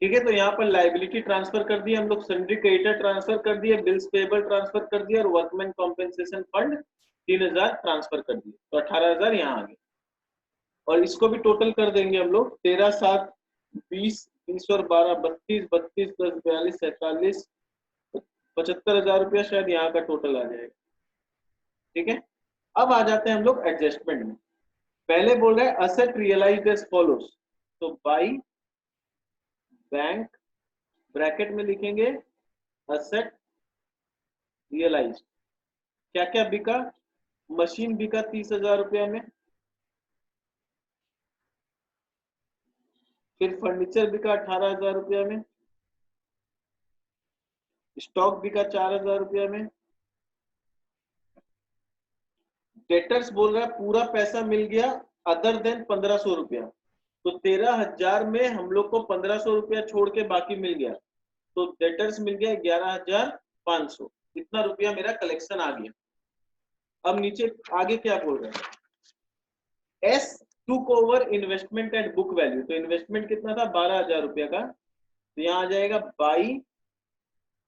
ठीक है, तो यहाँ पर लाइबिलिटी ट्रांसफर कर दी हम लोग, सन्ड्री क्रेडिटर ट्रांसफर कर दिए, बिल्स पेबल ट्रांसफर कर दिया और वर्कमैन कॉम्पेंसेशन फंड 3000 ट्रांसफर कर दिए, तो 18000 यहाँ आ गए। और इसको भी टोटल कर देंगे हम लोग, 13 7 20 20 और 12 32 32 10 42 47 75,000 रुपया शायद यहाँ का टोटल आ जाएगा। ठीक है, अब आ जाते हैं हम लोग एडजस्टमेंट में। पहले बोल रहे हैं असेट रियलाइज्ड एज फॉलोज, तो बाई बैंक ब्रैकेट में लिखेंगे असेट रियलाइज्ड। क्या क्या बिका? मशीन बिका 30,000 रुपया में, फिर फर्नीचर बिका 18,000 रुपया में, स्टॉक बिका 4,000 रुपया में, डेटर्स बोल रहा है पूरा पैसा मिल गया अदर देन 1500 रुपया, तो 13,000 में हम लोग को 1500 रुपया छोड़ के बाकी मिल गया, तो डेटर्स मिल गया 11,500। इतना रुपया मेरा कलेक्शन आ गया। अब नीचे आगे क्या बोल रहे हैं, S took over investment at book value, तो इन्वेस्टमेंट कितना था 12,000 रुपया का, तो यहाँ आ जाएगा by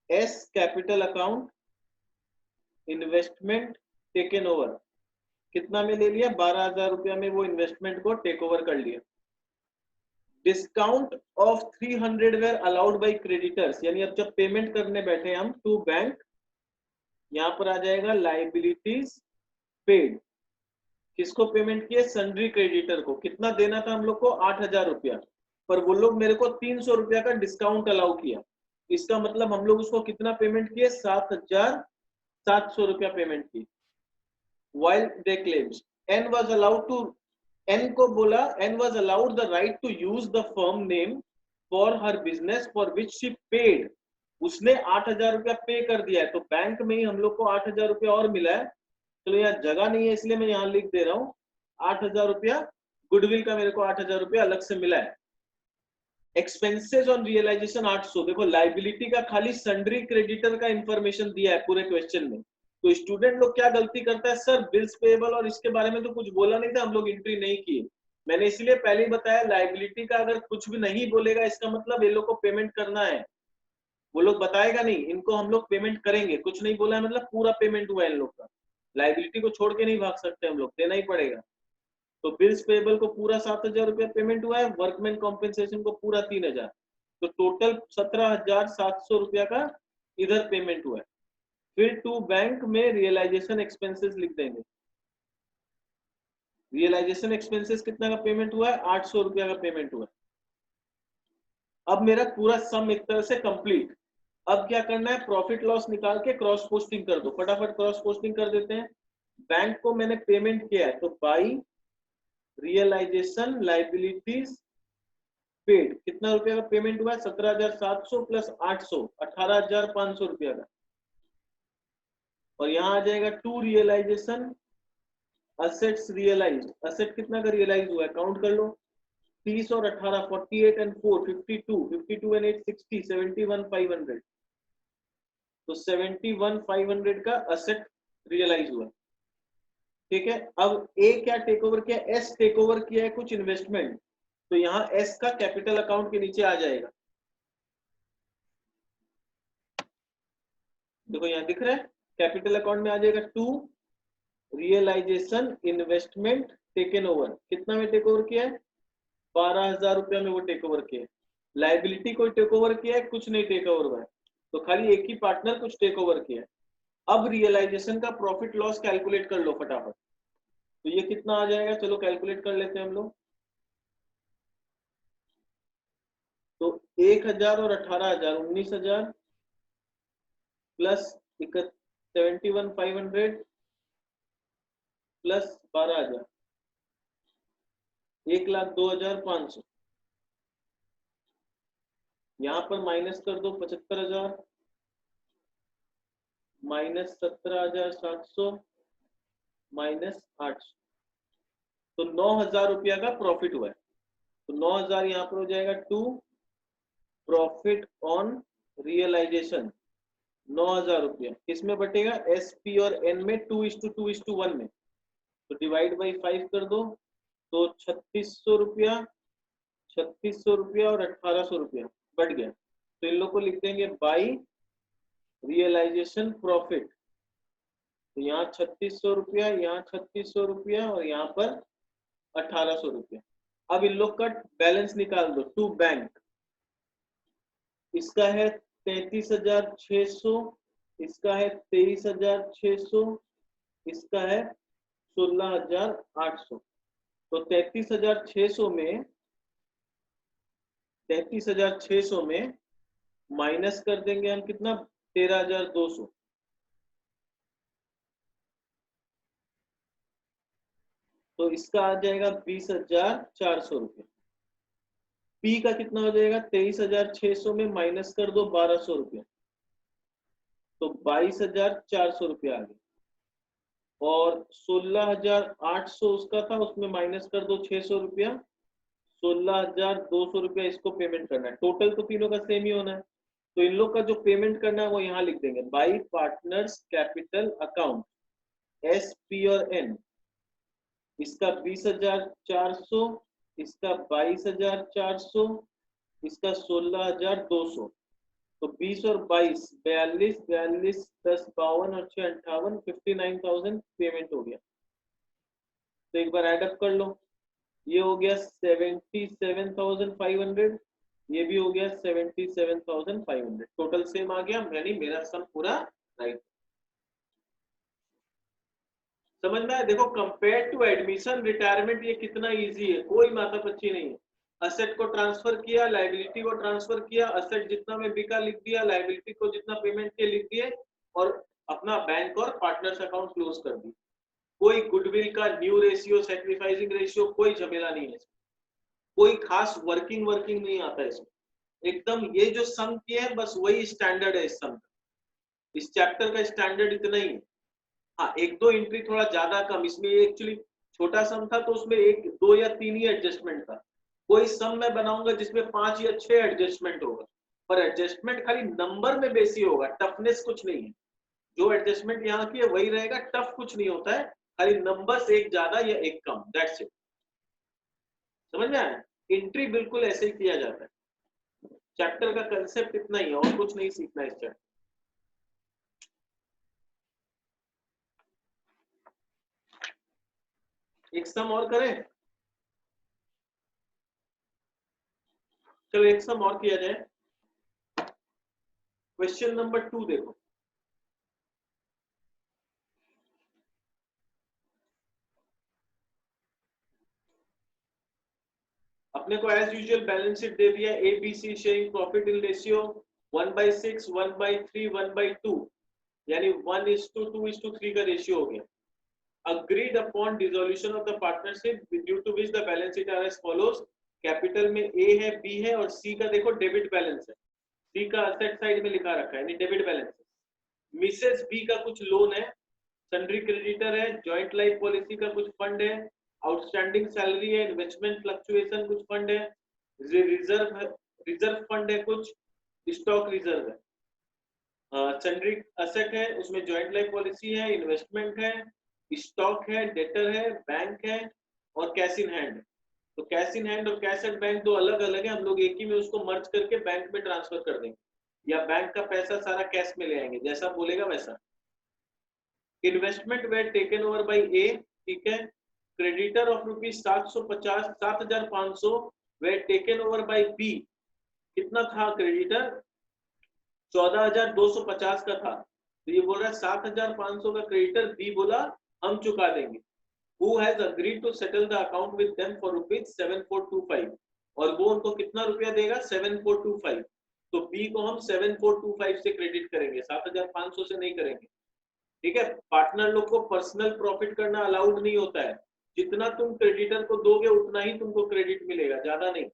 S capital account investment taken over, कितना में ले लिया 12,000 रुपया में वो इन्वेस्टमेंट को टेक ओवर कर लिया। Discount of 300 were allowed by creditors, यानी अब जब पेमेंट करने बैठे हम टू बैंक, यहां पर आ जाएगा लाइबिलिटीज पेड, किसको पेमेंट किए? सन्ड्री क्रेडिटर को। कितना देना था हम लोग को? 8,000 रुपया, पर वो लोग मेरे को 300 रुपया का डिस्काउंट अलाउ किया, इसका मतलब हम लोग उसको कितना पेमेंट किए? 7,700 रुपया पेमेंट की। while they claims n was allowed to, n को बोला n was allowed the right to use the firm name for her business for which she paid, उसने 8,000 रुपया पे कर दिया है, तो बैंक में ही हम लोग को 8,000 रुपया और मिला है। चलो यहाँ जगह नहीं है इसलिए मैं यहाँ लिख दे रहा हूँ 8,000 रुपया गुडविल का मेरे को 8,000 रुपया अलग से मिला है। एक्सपेंसेस ऑन रियलाइजेशन 800, देखो लाइबिलिटी का खाली सन्ड्री क्रेडिटर का इंफॉर्मेशन दिया है पूरे क्वेश्चन में, तो स्टूडेंट लोग क्या गलती करता है, सर बिल्स पेएबल और इसके बारे में तो कुछ बोला नहीं था, हम लोग एंट्री नहीं किए। मैंने इसलिए पहले ही बताया लाइबिलिटी का अगर कुछ भी नहीं बोलेगा इसका मतलब ये लोग को पेमेंट करना है, वो लोग बताएगा नहीं इनको हम लोग पेमेंट करेंगे, कुछ नहीं बोला है मतलब पूरा पेमेंट हुआ है इन लोग का, लाइबिलिटी को छोड़ के नहीं भाग सकते हम लोग, देना ही पड़ेगा। तो बिल्स पेएबल को पूरा 7,000 रुपया पेमेंट हुआ है, वर्कमैन कॉम्पेंसेशन को पूरा 3,000, तो टोटल 17,700 रुपया का इधर पेमेंट हुआ है। फिर टू बैंक में रियलाइजेशन एक्सपेंसेस लिख देंगे, रियलाइजेशन एक्सपेंसेस कितना का पेमेंट हुआ है? 800 रुपया का पेमेंट हुआ है। अब मेरा पूरा सम एक तरह से कंप्लीट। अब क्या करना है, प्रॉफिट लॉस निकाल के क्रॉस पोस्टिंग कर दो, फटाफट क्रॉस पोस्टिंग कर देते हैं। बैंक को मैंने पेमेंट किया है, तो बाई रियलाइजेशन लाइबिलिटीज पेड, कितना रुपया का पेमेंट हुआ है? 17,700 प्लस 800 18,500 रुपया का। और यहाँ आ जाएगा to realisation assets realised, asset कितना का रियलाइज हुआ है काउंट कर लो, 30 और 18 48 एंड 4 52 52 एंड 8 60 71,500, तो 71,500 का असेट रियलाइज हुआ। ठीक है, अब ए क्या टेक ओवर किया? एस टेक ओवर किया है कुछ इन्वेस्टमेंट, तो यहाँ एस का कैपिटल अकाउंट के नीचे आ जाएगा, देखो यहाँ दिख रहा है कैपिटल अकाउंट में आ जाएगा to realisation investment taken over, कितना में टेक ओवर किया है? 12,000 रुपया में वो टेक ओवर किया है। लाइबिलिटी कोई टेक ओवर किया है? कुछ नहीं टेक ओवर हुआ है, तो खाली एक ही पार्टनर कुछ टेक ओवर किया है। अब रियलाइजेशन का प्रॉफिट लॉस कैलकुलेट कर लो फटाफट, तो ये कितना आ जाएगा, चलो कैलकुलेट कर लेते हैं हम लोग। तो 1,000 और 18,000 19,000 प्लस 71,500 प्लस 12,000 1,02,500, यहां पर माइनस कर दो 75,000 माइनस 17,700 माइनस 800, तो 9,000 रुपया का प्रॉफिट हुआ है, तो 9,000 यहाँ पर हो जाएगा टू प्रॉफिट ऑन रियलाइजेशन, 9,000 रुपया किसमें बटेगा? एस पी और एन में 2:2:1 में, तो डिवाइड बाई 5 कर दो, तो 3,600 रुपया 3,600 रुपया और 1,800 रुपया बढ़ गया, तो इन लोग को लिख देंगे बाई रियलाइजेशन प्रॉफिट। तो यहाँ 3600 रुपया, यहाँ 3600 रुपया और यहाँ पर 1800 रुपया। अब इन लोग का बैलेंस निकाल दो टू बैंक। इसका है 33,600, इसका है 23,600, इसका है 16,800। तो 33,600 में माइनस कर देंगे हम कितना, 13,200। तो इसका आ जाएगा 20,400 रुपये। पी का कितना हो जाएगा, 23,600 में माइनस कर दो 1,200 रुपये, तो 22,400 रुपये आ गए। और 16,800 उसका था, उसमें माइनस कर दो 600 रुपया, 16,200 रुपया इसको पेमेंट करना है। टोटल तो तीनों का सेम ही होना है, तो इन लोग का जो पेमेंट करना है वो यहाँ लिख देंगे by partners capital account S P और एन। इसका 20,400, इसका 22,400, इसका 16,200। तो 20 और 22 42, 42 10 52 और 6 58, 59,000 पेमेंट हो गया। तो एक बार एडअप कर लो, ये हो गया 77,500, ये भी हो गया 77,500। टोटल सेम आ गया, यानी मेरा सम पूरा राइट। समझ में आया? देखो कंपेयर टू एडमिशन रिटायरमेंट ये कितना इजी है, कोई माथा पच्ची नहीं है। असेट को ट्रांसफर किया, लायबिलिटी को ट्रांसफर किया, असेट जितना में बिका लिख दिया, लायबिलिटी को जितना पेमेंट के लिख दिए और अपना बैंक और पार्टनर्स अकाउंट क्लोज कर दी। कोई गुडविल का न्यू रेशियो, सैक्रिफाइसिंग रेशियो, कोई झमेला नहीं है, कोई खास वर्किंग नहीं आता है इसमें। एकदम ये जो सम किए हैं बस वही स्टैंडर्ड है इस सम, इस चैप्टर का स्टैंडर्ड इतना ही है। हाँ, एक दो एंट्री थोड़ा ज्यादा कम, इसमें एक्चुअली छोटा सम था तो उसमें 1 2 या 3 ही एडजस्टमेंट था। कोई सम मैं बनाऊंगा जिसमें 5 या 6 एडजस्टमेंट होगा, पर एडजस्टमेंट खाली नंबर में बेसी होगा, टफनेस कुछ नहीं है। जो एडजस्टमेंट यहाँ की है वही रहेगा, टफ कुछ नहीं होता है, खाली नंबर्स एक ज्यादा या एक कम, दैट्स इट। समझ में आया? एंट्री बिल्कुल ऐसे ही किया जाता है। चैप्टर का कंसेप्ट इतना ही है और कुछ नहीं सीखना इस चैप्टर। एक सम और करें, चलो एक सम और किया जाए। क्वेश्चन नंबर 2 देखो, अपने को एज यूजुअल बैलेंस शीट दे दिया, ABC sharing profit in ratio 1/6, 1/3, 1/2, यानी 1:2:3 का रेशियो हो गया। Agreed upon dissolution of the partnership due to which the balance sheet are as follows। Capital में ए है, बी है और सी का देखो डेबिट बैलेंस है, सी का असेट साइड में लिखा रखा है यानी डेबिट बैलेंस है। मिसेस बी का कुछ लोन है, सन्ड्री क्रेडिटर है, जॉइंट लाइफ पॉलिसी का कुछ फंड है, आउटस्टैंडिंग सैलरी है, इन्वेस्टमेंट फ्लक्चुएशन कुछ फंड है, रिजर्व फंड है, कुछ स्टॉक रिजर्व है, सन्ड्री असेट है, उसमें जॉइंट लाइफ पॉलिसी है, इन्वेस्टमेंट है, स्टॉक है, डेटर है, बैंक है और कैश इन हैंड है। तो कैश इन हैंड और कैश एट बैंक दो अलग अलग है, हम लोग एक ही में उसको मर्ज करके बैंक में ट्रांसफर कर देंगे, या बैंक का पैसा सारा कैश में ले आएंगे, जैसा बोलेगा वैसा। Investment were taken over by A, ठीक है। Creditor of rupees 750, 7,500 were taken over by B. कितना था क्रेडिटर, 14,250 का था, तो ये बोल रहा है 7,500 का क्रेडिटर, बी बोला हम चुका देंगे। Who has agreed to settle the account with them for rupees 7425, और वो उनको कितना रुपया देगा, 7425। तो बी को हम 7425 से क्रेडिट करेंगे, 7,500 से नहीं करेंगे, ठीक है। पार्टनर लोग को पर्सनल प्रॉफिट करना अलाउड नहीं होता है, जितना तुम क्रेडिटर को दोगे उतना ही तुमको क्रेडिट मिलेगा, ज्यादा नहीं।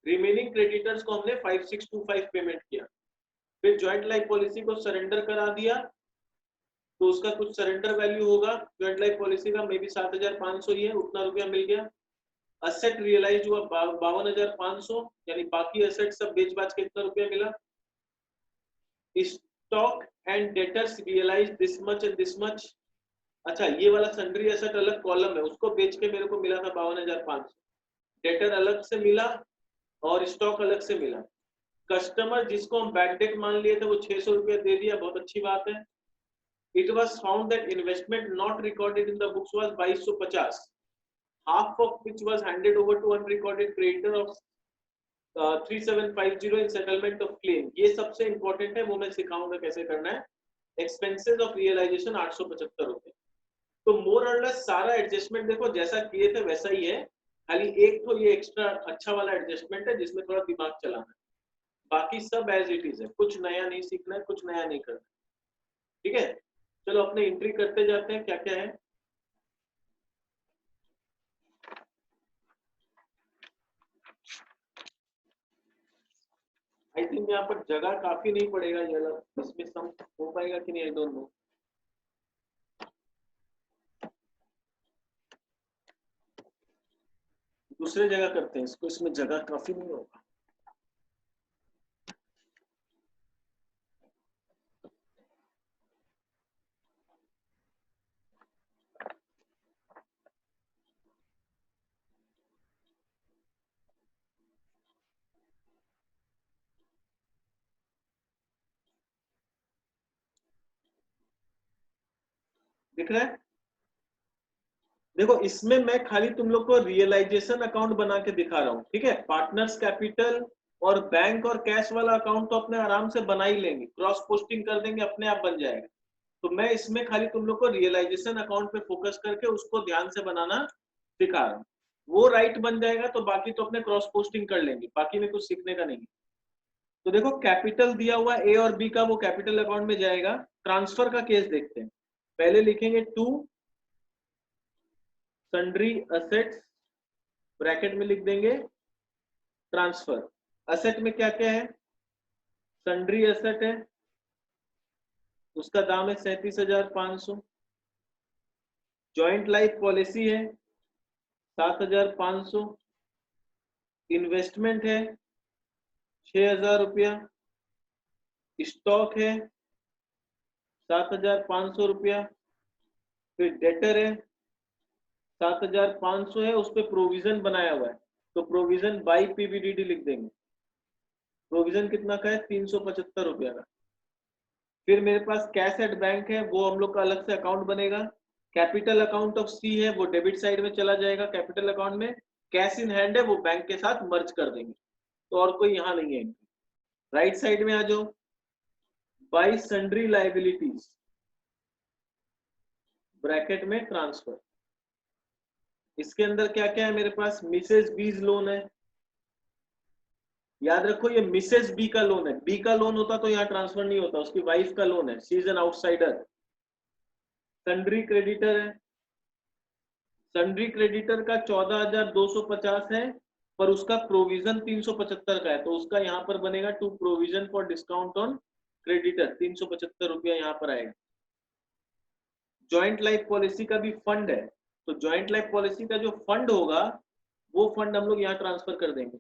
रिमेनिंग क्रेडिटर्स को हमने 5625 पेमेंट किया, फिर ज्वाइंट लाइफ पॉलिसी को सरेंडर करा दिया, तो उसका कुछ सरेंडर वैल्यू होगा ज्वाइंट लाइफ पॉलिसी का, मे बी 7,500 ही है, उतना रुपया मिल गया। असेट रियलाइज हुआ 52,500, यानी बाकी असेट सब बेच बाच के कितना रुपया मिला। Stock and debtors realise this much and this much. अच्छा, ये वाला सन्ड्री एसेट अलग कॉलम है, उसको बेच के मेरे को मिला था 52,500। डेटर अलग से मिला और स्टॉक अलग से मिला। कस्टमर जिसको हम बैड डेट मान लिए थे वो 600 रुपया दे दिया, बहुत अच्छी बात है। It was found that investment not recorded in the books was 2250, half of which was handed over to unrecorded creditor of 3750 in settlement of claim. ये सबसे important है, वो मैं सिखाऊंगा कैसे करना है। Expenses of realization 875 रुपए। तो मोर और लेस सारा एडजस्टमेंट देखो जैसा किए थे वैसा ही है, खाली एक तो ये एक्स्ट्रा अच्छा वाला एडजस्टमेंट है जिसमें थोड़ा दिमाग चलाना है, बाकी सब एज इट इज है, कुछ नया नहीं सीखना है, कुछ नया नहीं करना। ठीक है, चलो अपने एंट्री करते जाते हैं क्या क्या है। आई थिंक यहाँ पर जगह काफी नहीं पड़ेगा, ये इसमें सम हो पाएगा कि नहीं, आई डोंट नो। दूसरे जगह करते हैं इसको, इसमें जगह काफी नहीं होगा। दिख रहा है? देखो इसमें मैं खाली तुम लोग को रियलाइजेशन अकाउंट बना के दिखा रहा हूँ, ठीक है। पार्टनर्स कैपिटल और बैंक और कैश वाला अकाउंट तो अपने आराम से बना ही लेंगे, क्रॉस पोस्टिंग कर देंगे, अपने आप बन जाएगा। तो मैं इसमें खाली तुम लोग को रियलाइजेशन अकाउंट पे फोकस करके उसको ध्यान से बनाना सिखा रहा हूँ। वो राइट बन जाएगा तो बाकी तो अपने क्रॉस पोस्टिंग कर लेंगे, बाकी में कुछ सीखने का नहीं है। तो देखो कैपिटल दिया हुआ ए और बी का, वो कैपिटल अकाउंट में जाएगा। ट्रांसफर का केस देखते हैं, पहले लिखेंगे टू सन्ड्री असेट्स, ब्रैकेट में लिख देंगे ट्रांसफर। असेट में क्या क्या है? सन्ड्री असेट है, उसका दाम है 37,500। जॉइंट लाइफ पॉलिसी है 7,500। इन्वेस्टमेंट है 6,000 रुपया। स्टॉक है 7,500 रुपया। फिर डेटर है 7,500 है, उस पर प्रोविजन बनाया हुआ है तो प्रोविजन बाई पीवीडीडी लिख देंगे। प्रोविजन कितना का है? 375 रुपया का। फिर मेरे पास कैश एट बैंक है, वो हम लोग का अलग से अकाउंट बनेगा। कैपिटल अकाउंट ऑफ सी है, वो डेबिट साइड में चला जाएगा कैपिटल अकाउंट में। कैश इन हैंड है, वो बैंक के साथ मर्ज कर देंगे, तो और कोई यहाँ नहीं है। राइट साइड में आ जाओ, बाई सन्ड्री लाइबिलिटीज, ब्रैकेट में ट्रांसफर। इसके अंदर क्या क्या है मेरे पास? मिसेज बीज लोन है, याद रखो ये मिसेज बी का लोन है। बी का लोन होता तो यहाँ ट्रांसफर नहीं होता, उसकी वाइफ का लोन है, she is an outsider. Sundry creditor है, सन्ड्री क्रेडिटर का 14,250 है, पर उसका प्रोविजन 375 का है, तो उसका यहाँ पर बनेगा to provision for discount on creditor, 375 रुपया यहाँ पर आएगा। जॉइंट लाइफ पॉलिसी का भी फंड है, तो जॉइंट लाइफ पॉलिसी का जो फंड होगा वो फंड हम लोग यहाँ ट्रांसफर कर देंगे।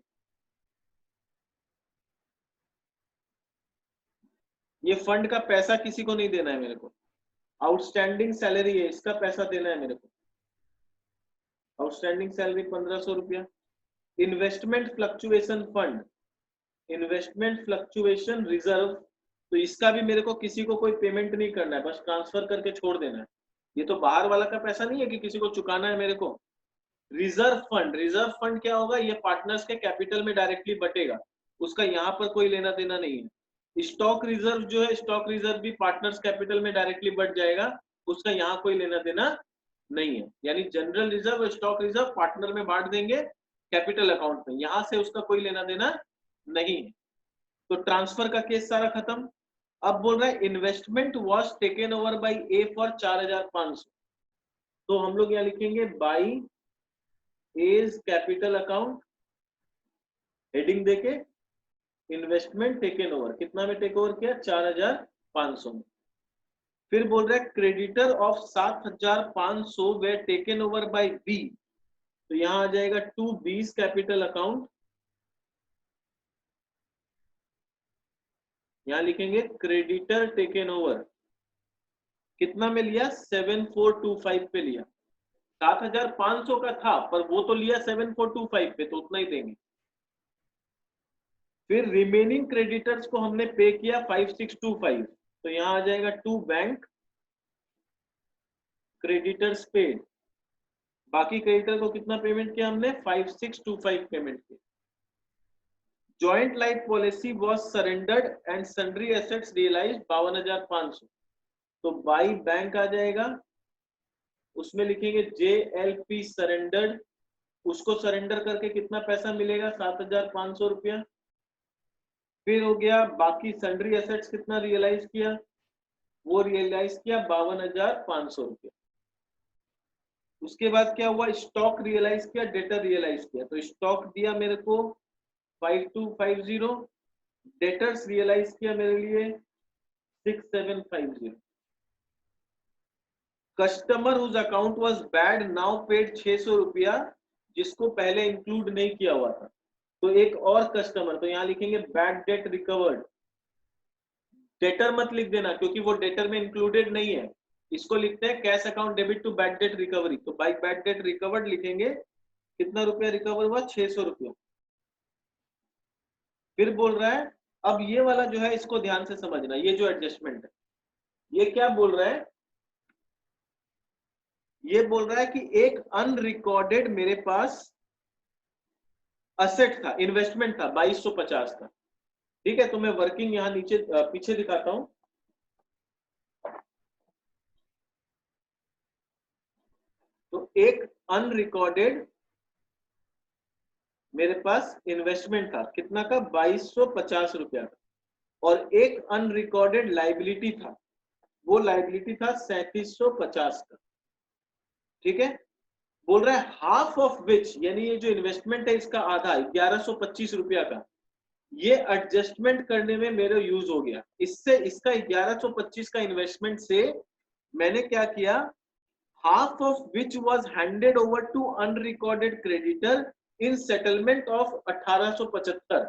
ये फंड का पैसा किसी को नहीं देना है मेरे को, आउटस्टैंडिंग सैलरी है, इसका पैसा देना है मेरे को। आउटस्टैंडिंग सैलरी 1,500 रुपया। Investment fluctuation fund, investment fluctuation reserve, तो इसका भी मेरे को किसी को कोई पेमेंट नहीं करना है, बस ट्रांसफर करके छोड़ देना है। ये तो बाहर वाला का पैसा नहीं है कि किसी को चुकाना है मेरे को। रिजर्व फंड, रिजर्व फंड क्या होगा? ये पार्टनर्स के कैपिटल में डायरेक्टली बटेगा, उसका यहाँ पर कोई लेना देना नहीं है। स्टॉक रिजर्व जो है, स्टॉक रिजर्व भी पार्टनर्स कैपिटल में डायरेक्टली बट जाएगा, उसका यहाँ कोई लेना देना नहीं है। यानी जनरल रिजर्व और स्टॉक रिजर्व पार्टनर में बांट देंगे कैपिटल अकाउंट में, यहां से उसका कोई लेना देना नहीं है। तो ट्रांसफर का केस सारा खत्म। अब बोल रहा है investment was taken over by A for 4,500, तो हम लोग यहाँ लिखेंगे by A's capital account, heading देके इन्वेस्टमेंट टेकन ओवर, कितना में टेक ओवर किया? 4,500 में। फिर बोल रहा है creditor of 7,500 were taken over by B, तो यहां आ जाएगा टू बीज कैपिटल अकाउंट, यहां लिखेंगे क्रेडिटर टेकन ओवर, कितना में लिया? 7,425 पे लिया। 7,500 का था पर वो तो लिया 7,425 पे, तो उतना ही देंगे। फिर रिमेनिंग क्रेडिटर्स को हमने पे किया 5625, तो यहां आ जाएगा टू बैंक क्रेडिटर्स पेड। बाकी क्रेडिटर को कितना पेमेंट किया हमने? 5625 पेमेंट किया। Joint life policy was surrendered and sundry assets realise 52,500, तो बाई बैंक आ जाएगा, उसमें लिखेंगे JLP सरेंडर्ड, उसको सरेंडर करके कितना पैसा मिलेगा? 7,500 रुपया। फिर हो गया बाकी सन्ड्री एसेट्स कितना रियलाइज किया? वो रियलाइज किया 52,500 रुपया। उसके बाद क्या हुआ? स्टॉक रियलाइज किया, डेटर रियलाइज किया, तो स्टॉक दिया मेरे को 5250, डेटर्स रियलाइज किया मेरे लिए 6750। Customer whose account was bad now paid 600 रुपया, जिसको पहले इंक्लूड नहीं किया हुआ था, तो एक और कस्टमर, तो यहां लिखेंगे बैड डेट रिकवर्ड। डेटर मत लिख देना क्योंकि वो डेटर में इंक्लूडेड नहीं है, इसको लिखते हैं cash account debit to bad debt recovery, तो बाई बैड डेट रिकवर्ड लिखेंगे। कितना रुपया रिकवर हुआ? 600 रुपया। फिर बोल रहा है, अब ये वाला जो है इसको ध्यान से समझना, ये जो एडजस्टमेंट है ये क्या बोल रहा है? ये बोल रहा है कि एक अनरिकॉर्डेड मेरे पास असेट था, इन्वेस्टमेंट था 2250 का, ठीक है, तो मैं वर्किंग यहां नीचे पीछे दिखाता हूं। तो एक अनरिकॉर्डेड मेरे पास इन्वेस्टमेंट था, कितना का? 2250 रुपया का, और एक अनरिकॉर्डेड लाइबिलिटी था, वो लाइबिलिटी था 3750 का, ठीक है। बोल रहा है हाफ ऑफ विच, यानी ये जो इन्वेस्टमेंट है इसका आधा 1125 रुपया का, ये एडजस्टमेंट करने में मेरे यूज हो गया। इससे इसका 1125 का इन्वेस्टमेंट से मैंने क्या किया? Half of which was handed over to unrecorded creditor in settlement of 1875,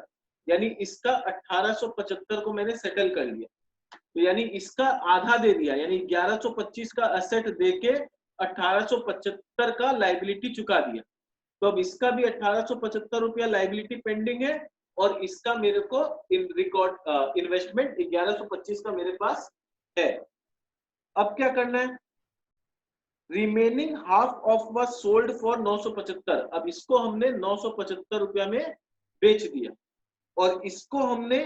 यानी इसका 1875 को मैंने सेटल कर लिया, तो यानी इसका आधा दे दिया, यानी 1125 का एसेट देके 1875 का लाइबिलिटी चुका दिया। तो अब इसका भी 1875 रुपया लाइबिलिटी पेंडिंग है, और इसका मेरे को इन रिकॉर्ड इन्वेस्टमेंट 1125 का मेरे पास है। अब क्या करना है? Remaining half of was sold for 975, अब इसको हमने 975 रुपया में बेच दिया, और इसको हमने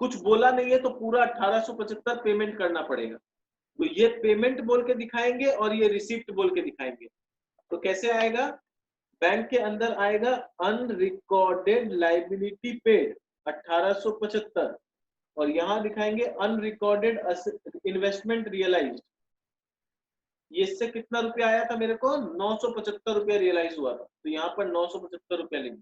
कुछ बोला नहीं है तो पूरा 1875 पेमेंट करना पड़ेगा, तो ये पेमेंट बोल के दिखाएंगे और ये रिसिप्ट बोल के दिखाएंगे। तो कैसे आएगा? बैंक के अंदर आएगा अनरिकॉर्डेड लाइबिलिटी पेड 1875, और यहां दिखाएंगे अनरिकॉर्डेड इन्वेस्टमेंट रियलाइज्ड, ये इससे कितना रुपया आया था मेरे को? 975 रुपया रियलाइज हुआ था, तो यहाँ पर 975 रुपया लिख दिया,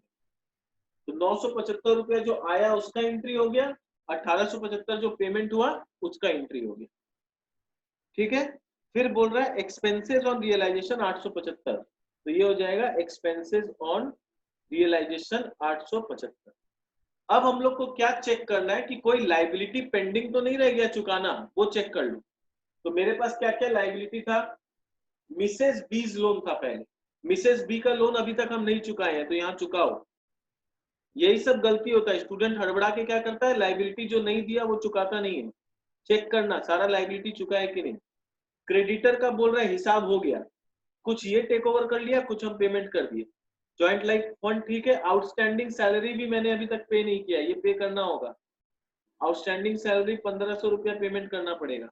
तो 975 रुपया जो आया उसका एंट्री हो गया, 1875 जो पेमेंट हुआ उसका एंट्री हो गया, ठीक है। फिर बोल रहा है एक्सपेंसेस ऑन रियलाइजेशन 875, तो ये हो जाएगा एक्सपेंसेस ऑन रियलाइजेशन 875। अब हम लोग को क्या चेक करना है कि कोई लाइबिलिटी पेंडिंग तो नहीं रह गया चुकाना, वो चेक कर लो। तो मेरे पास क्या क्या लाइबिलिटी था? मिसेस बीज लोन था पहले, मिसेस बी का लोन अभी तक हम नहीं चुकाए हैं, तो यहाँ चुकाओ। यही सब गलती होता है, स्टूडेंट हड़बड़ा के क्या करता है, लाइबिलिटी जो नहीं दिया वो चुकाता नहीं है। चेक करना सारा लाइबिलिटी चुका है कि नहीं। क्रेडिटर का बोल रहा है हिसाब हो गया, कुछ ये टेक ओवर कर लिया, कुछ हम पेमेंट कर दिए। जॉइंट लाइफ फंड ठीक है, आउटस्टैंडिंग सैलरी भी मैंने अभी तक पे नहीं किया, ये पे करना होगा। आउटस्टैंडिंग सैलरी 1500 रुपया पेमेंट करना पड़ेगा,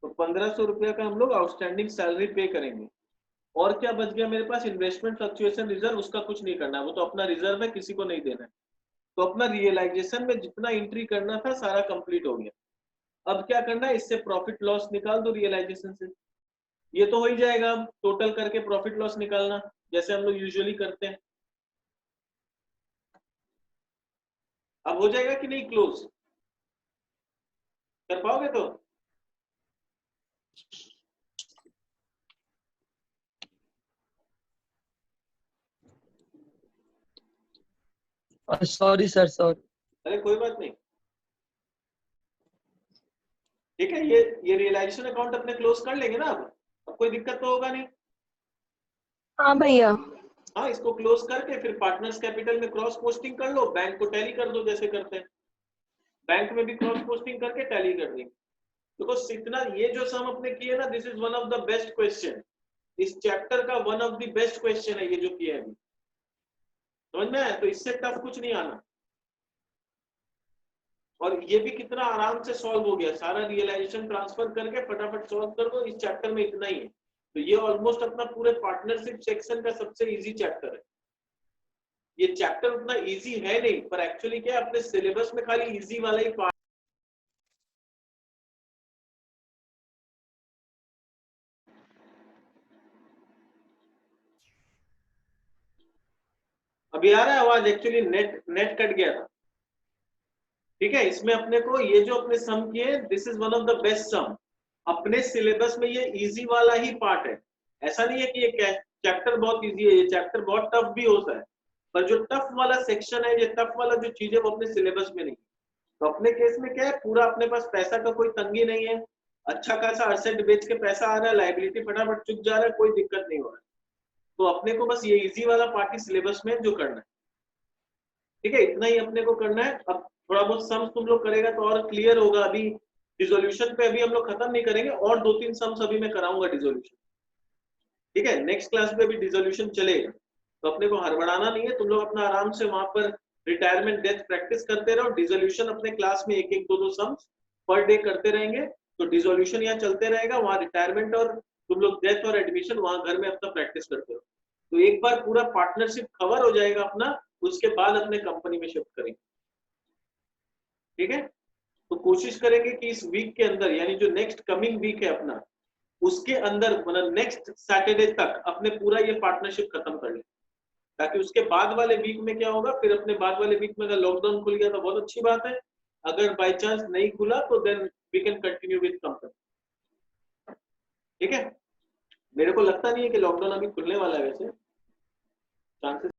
तो 1500 रुपया का हम लोग आउटस्टैंडिंग सैलरी पे करेंगे। और क्या बच गया मेरे पास? इन्वेस्टमेंट फ्लक्चुएशन रिजर्व, उसका कुछ नहीं करना, वो तो अपना रिजर्व है, किसी को नहीं देना है। तो अपना रियलाइजेशन में जितना एंट्री करना था सारा कंप्लीट हो गया। अब क्या करना है? इससे प्रॉफिट लॉस निकाल दो रियलाइजेशन से, ये तो हो ही जाएगा। अब टोटल करके प्रॉफिट लॉस निकालना जैसे हम लोग यूजुअली करते हैं। अब हो जाएगा कि नहीं? क्लोज कर पाओगे तो? Sorry sir, sorry. अरे कोई बात नहीं, ठीक है। ये रियलाइजेशन अकाउंट अपने क्लोज कर लेंगे ना। अब कोई दिक्कत तो होगा नहीं। हाँ भैया। हाँ, इसको क्लोज करके फिर पार्टनर्स कैपिटल में क्रॉस पोस्टिंग कर लो, बैंक को टैली कर दो जैसे करते हैं, बैंक में भी क्रॉस पोस्टिंग करके टैली कर देंगे। देखो इतना ये जो सम अपने किए ना, this is one of the best question, इस चैप्टर का one of the best question है ये जो किया है अभी, समझ में आया? तो इससे टफ कुछ नहीं आना, और ये भी कितना आराम से सॉल्व हो गया, सारा रियलाइजेशन ट्रांसफर करके फटाफट सॉल्व कर दो, इस चैप्टर में इतना ही है। तो ये ऑलमोस्ट अपना पूरे पार्टनरशिप सेक्शन का सबसे इजी चैप्टर है। ये चैप्टर उतना इजी है नहीं, पर एक्चुअली क्या है, अपने सिलेबस में खाली इजी वाला ही पार्ट। अभी आ रहा है आवाज? एक्चुअली नेट नेट कट गया था। ठीक है, इसमें अपने को ये जो अपने सम किए, this is one of the best sum, अपने सिलेबस में ये इजी वाला ही पार्ट है। ऐसा नहीं है कि ये चैप्टर बहुत इजी है, ये चैप्टर बहुत टफ भी होता है, पर जो टफ वाला सेक्शन है, ये टफ वाला जो चीज है वो अपने सिलेबस में नहीं। तो अपने केस में क्या है, पूरा अपने पास पैसा का कोई तंगी नहीं है, अच्छा खासा असेट बेच के पैसा आ रहा है, लाइबिलिटी फटाफट चुक जा रहा है, कोई दिक्कत नहीं हो रहा है। तो अपने को बस ये इजी वाला पार्ट ही सिलेबस में जो करना है। ठीक है, इतना ही अपने को करना है। अब थोड़ा बहुत सम्स तुम लोग करेगा तो और क्लियर होगा। अभी डिसोल्यूशन पे अभी हम लोग खत्म नहीं करेंगे, और 2-3 सम्स अभी मैं कराऊंगा डिसोल्यूशन। ठीक है, नेक्स्ट क्लास में भी डिसोल्यूशन चलेगा, तो अपने को हड़बड़ाना नहीं है। तुम लोग अपना आराम से वहां पर रिटायरमेंट डेथ प्रैक्टिस करते रहो, डिसोल्यूशन अपने क्लास में एक एक दो दो सम्स पर डे करते रहेंगे, तो डिसोल्यूशन यहाँ चलते रहेगा, वहां रिटायरमेंट और तुम लोग डेथ और एडमिशन वहां घर में अपना प्रैक्टिस करते रहो। तो एक बार पूरा पार्टनरशिप कवर हो जाएगा अपना, उसके बाद अपने कंपनी में शिफ्ट करेंगे। ठीक है, तो कोशिश करेंगे कि इस वीक के अंदर, यानी जो नेक्स्ट कमिंग वीक है अपना, उसके अंदर मतलब नेक्स्ट सैटरडे तक अपने पूरा ये पार्टनरशिप खत्म कर ले, ताकि उसके बाद वाले वीक में क्या होगा, फिर अपने बाद वाले वीक में अगर लॉकडाउन खुल गया तो बहुत अच्छी बात है, अगर बाई चांस नहीं खुला तो then we can continue with company. ठीक है, मेरे को लगता नहीं है कि लॉकडाउन अभी खुलने वाला है, वैसे चांसेस